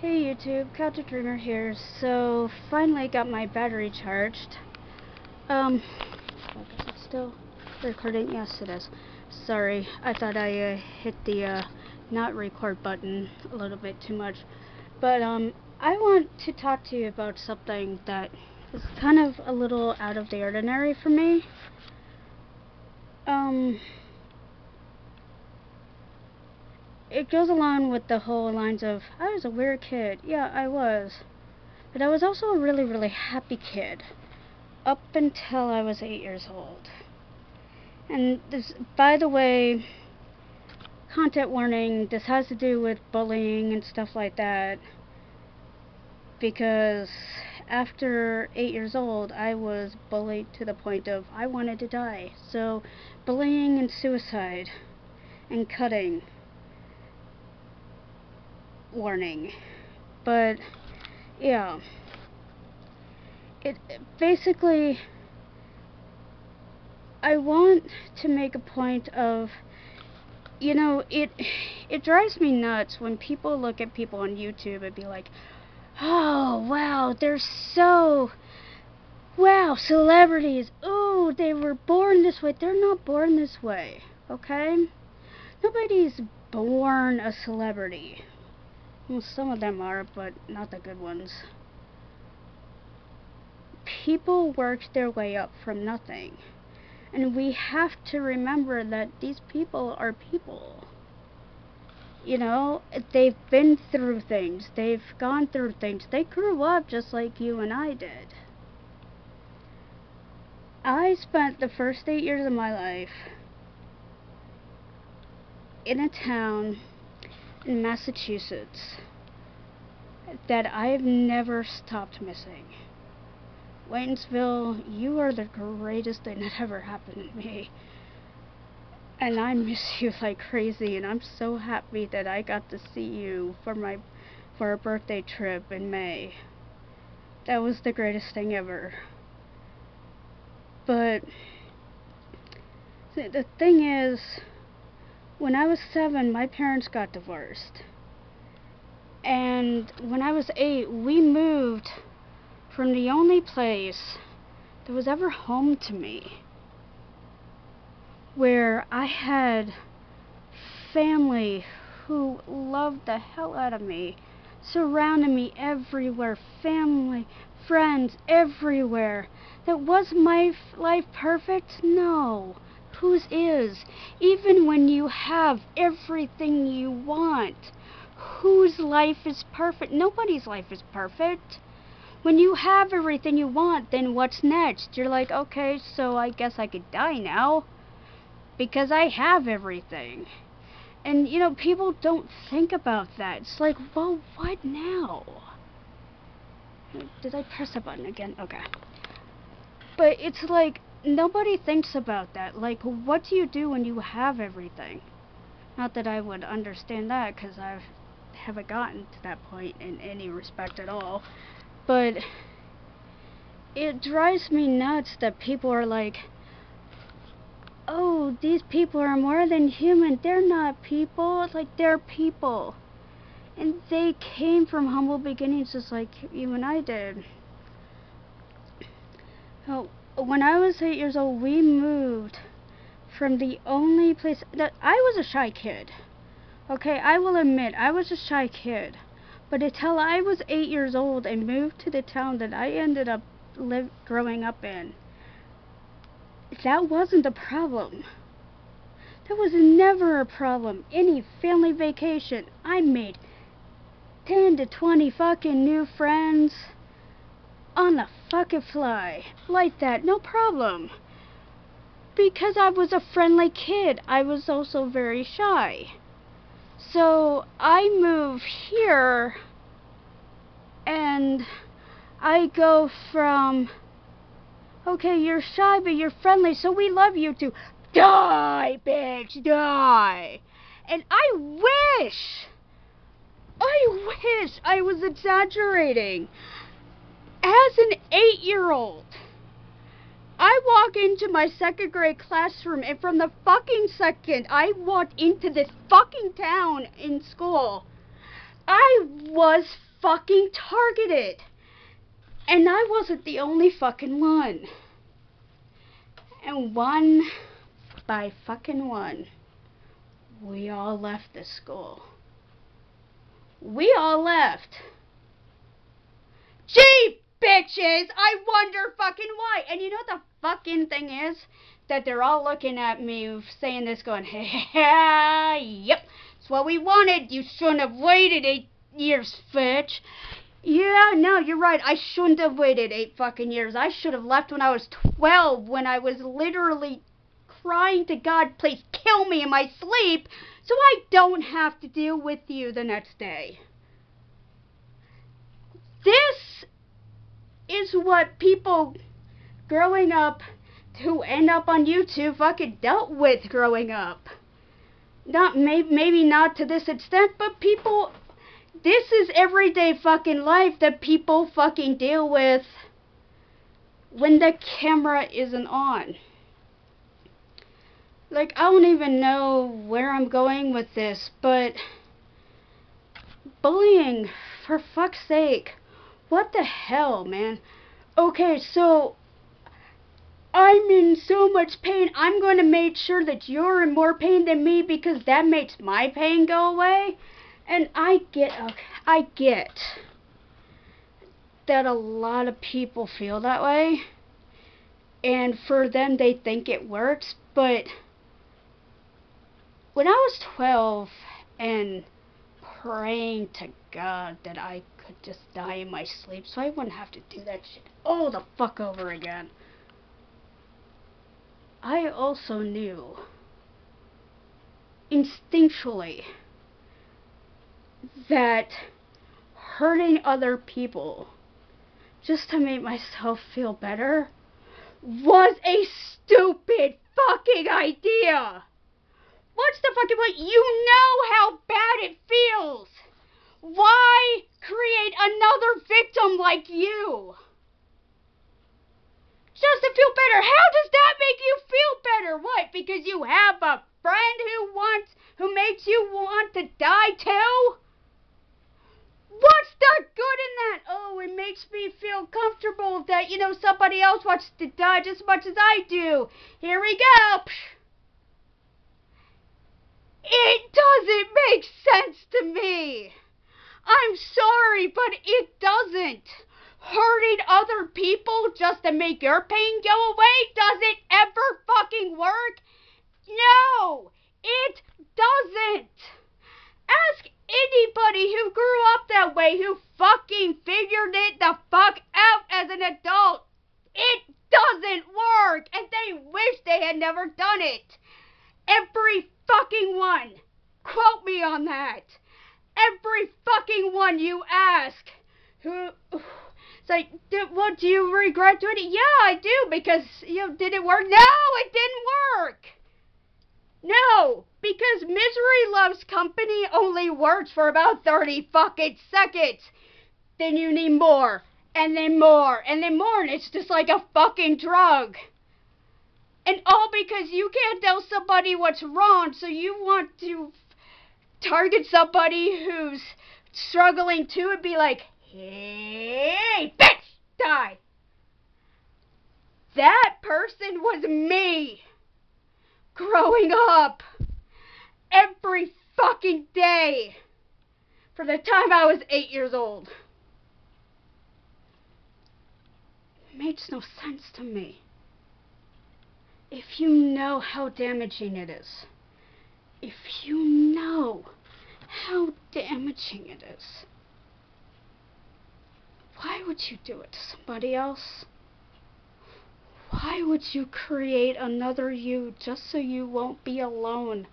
Hey YouTube, Couch Dreamer here. So finally got my battery charged. I guess it's still recording. Yes, it is. Sorry, I thought I hit the not record button a little bit too much. But I want to talk to you about something that is kind of a little out of the ordinary for me. It goes along with the whole lines of, I was a weird kid. Yeah, I was. But I was also a really, really happy kid. Up until I was 8 years old. And this, by the way, content warning, this has to do with bullying and stuff like that. Because after 8 years old, I was bullied to the point of I wanted to die. So, bullying and suicide and cutting. Warning. But yeah, it basically, I want to make a point of, you know, it drives me nuts when people look at people on YouTube and be like, oh wow, they're so, wow, celebrities, oh, they were born this way. They're not born this way, okay? Nobody's born a celebrity. Well, some of them are, but not the good ones. People worked their way up from nothing. And we have to remember that these people are people. You know, they've been through things. They've gone through things. They grew up just like you and I did. I spent the first 8 years of my life in a town in Massachusetts that I've never stopped missing. Waynesville, you are the greatest thing that ever happened to me. And I miss you like crazy, and I'm so happy that I got to see you for a birthday trip in May. That was the greatest thing ever. But the thing is, when I was 7, my parents got divorced. And when I was 8, we moved from the only place that was ever home to me, where I had family who loved the hell out of me, surrounded me everywhere, family, friends everywhere. That was my life perfect? No. Whose is? Even when you have everything you want, whose life is perfect? Nobody's life is perfect. When you have everything you want, then what's next? You're like, okay, so I guess I could die now, because I have everything. And, you know, people don't think about that. It's like, well, what now? Did I press a button again? Okay. But it's like, nobody thinks about that. Like, what do you do when you have everything? Not that I would understand that, because I haven't gotten to that point in any respect at all. But it drives me nuts that people are like, oh, these people are more than human. They're not people. It's like, they're people. And they came from humble beginnings just like you and I did. Oh, when I was 8 years old, we moved from the only place that I was a shy kid. Okay, I will admit, I was a shy kid. But until I was 8 years old and moved to the town that I ended up growing up in, that wasn't a problem. That was never a problem. Any family vacation, I made 10 to 20 fucking new friends on the fucking fly. Like that, no problem. Because I was a friendly kid, I was also very shy. So I move here and I go from, okay, you're shy but you're friendly, so we love you too. Die, bitch, die. And I wish I was exaggerating. As an 8-year-old, I walk into my 2nd grade classroom, and from the fucking second I walked into this fucking town in school, I was fucking targeted. And I wasn't the only fucking one. And one by fucking one, we all left the school. We all left. Gee, bitches, I wonder fucking why. And you know what the fucking thing is? That they're all looking at me saying this going, hey, yep, it's what we wanted. You shouldn't have waited 8 years, bitch. Yeah, no, you're right. I shouldn't have waited 8 fucking years. I should have left when I was 12, when I was literally crying to God, please kill me in my sleep, so I don't have to deal with you the next day. This is what people growing up who end up on YouTube fucking dealt with growing up. Not maybe not to this extent, but people, this is everyday fucking life that people fucking deal with when the camera isn't on. Like, I don't even know where I'm going with this, but bullying, for fuck's sake. What the hell, man? Okay, so I'm in so much pain. I'm going to make sure that you're in more pain than me because that makes my pain go away. And I get that a lot of people feel that way. And for them, they think it works. But when I was 12 and praying to God that I could just die in my sleep so I wouldn't have to do that shit all the fuck over again, I also knew instinctually that hurting other people just to make myself feel better was a stupid fucking idea. What's the fucking point? You know how bad it feels. Why create another victim like you? Just to feel better. How does that make you feel better? What? Because you have a friend who makes you want to die too? What's the good in that? Oh, it makes me feel comfortable that, you know, somebody else wants to die just as much as I do. Here we go. It doesn't make sense to me. I'm sorry, but it doesn't. Hurting other people just to make your pain go away, does it ever fucking work? No, it doesn't. Ask anybody who grew up that way, who fucking figured it the fuck out as an adult. It doesn't work, and they wish they had never done it. Every fucking one. Quote me on that. Every fucking one you ask who... It's like, well, do you regret doing it? Yeah, I do, because, you know, did it work? No, it didn't work. No, because misery loves company only works for about 30 fucking seconds. Then you need more, and then more, and then more, and it's just like a fucking drug. And all because you can't tell somebody what's wrong, so you want to target somebody who's struggling too and be like, hey, bitch, die. That person was me. Growing up. Every fucking day. For the time I was 8 years old. It makes no sense to me. If you know how damaging it is. If you know how damaging it is. Why would you do it to somebody else? Why would you create another you just so you won't be alone?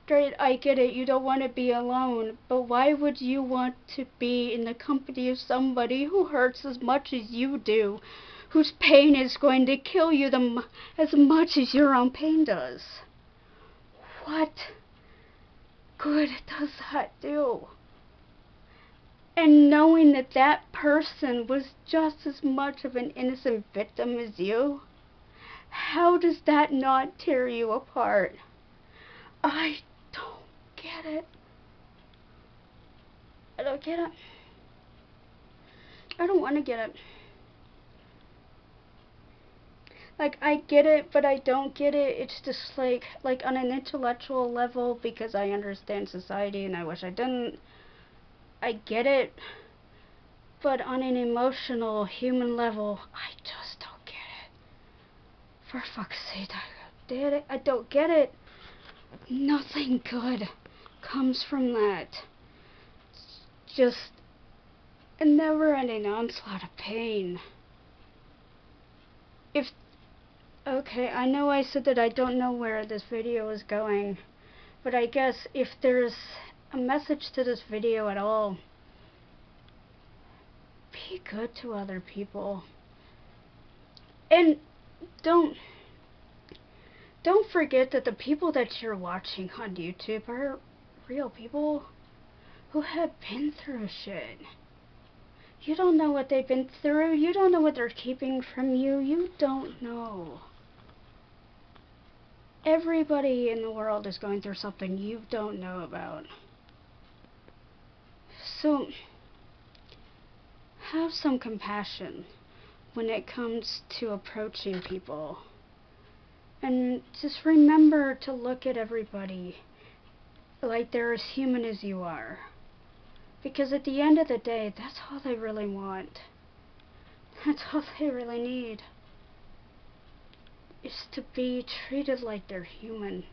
Great, I get it, you don't want to be alone, but why would you want to be in the company of somebody who hurts as much as you do, whose pain is going to kill you as much as your own pain does? What good does that do? And knowing that that person was just as much of an innocent victim as you, how does that not tear you apart? I don't get it. I don't get it. I don't want to get it. Like, I get it, but I don't get it. It's just like on an intellectual level, because I understand society and I wish I didn't. I get it. But on an emotional, human level, I just don't get it. For fuck's sake, I don't get it. Nothing good comes from that. Just a never-ending onslaught of pain. Okay, I know I said that I don't know where this video is going, but I guess if there's a message to this video at all, be good to other people. And don't forget that the people that you're watching on YouTube are real people who have been through shit. You don't know what they've been through. You don't know what they're keeping from you. You don't know. Everybody in the world is going through something you don't know about. So, have some compassion when it comes to approaching people. And just remember to look at everybody like they're as human as you are. Because at the end of the day, that's all they really want. That's all they really need. Is to be treated like they're human.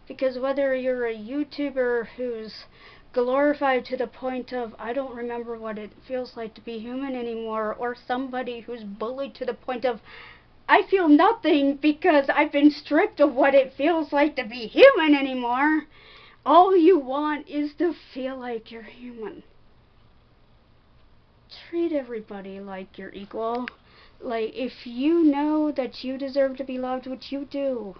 Because whether you're a YouTuber who's glorified to the point of I don't remember what it feels like to be human anymore, or somebody who's bullied to the point of I feel nothing because I've been stripped of what it feels like to be human anymore, all you want is to feel like you're human. Treat everybody like you're equal. Like, if you know that you deserve to be loved, which you do,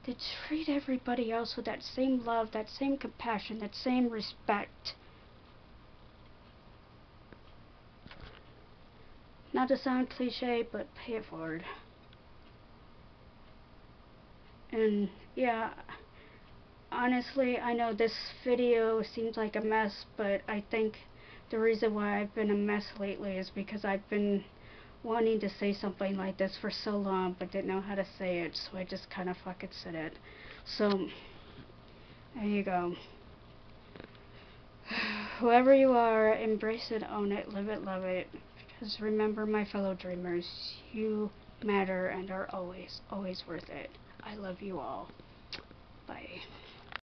then treat everybody else with that same love, that same compassion, that same respect. Not to sound cliche, but pay it forward. And yeah, honestly, I know this video seems like a mess, but I think the reason why I've been a mess lately is because I've been wanting to say something like this for so long, but didn't know how to say it, so I just kind of fucking said it. So, there you go. Whoever you are, embrace it, own it, live it, love it. Because remember, my fellow dreamers, you matter and are always, always worth it. I love you all. Bye.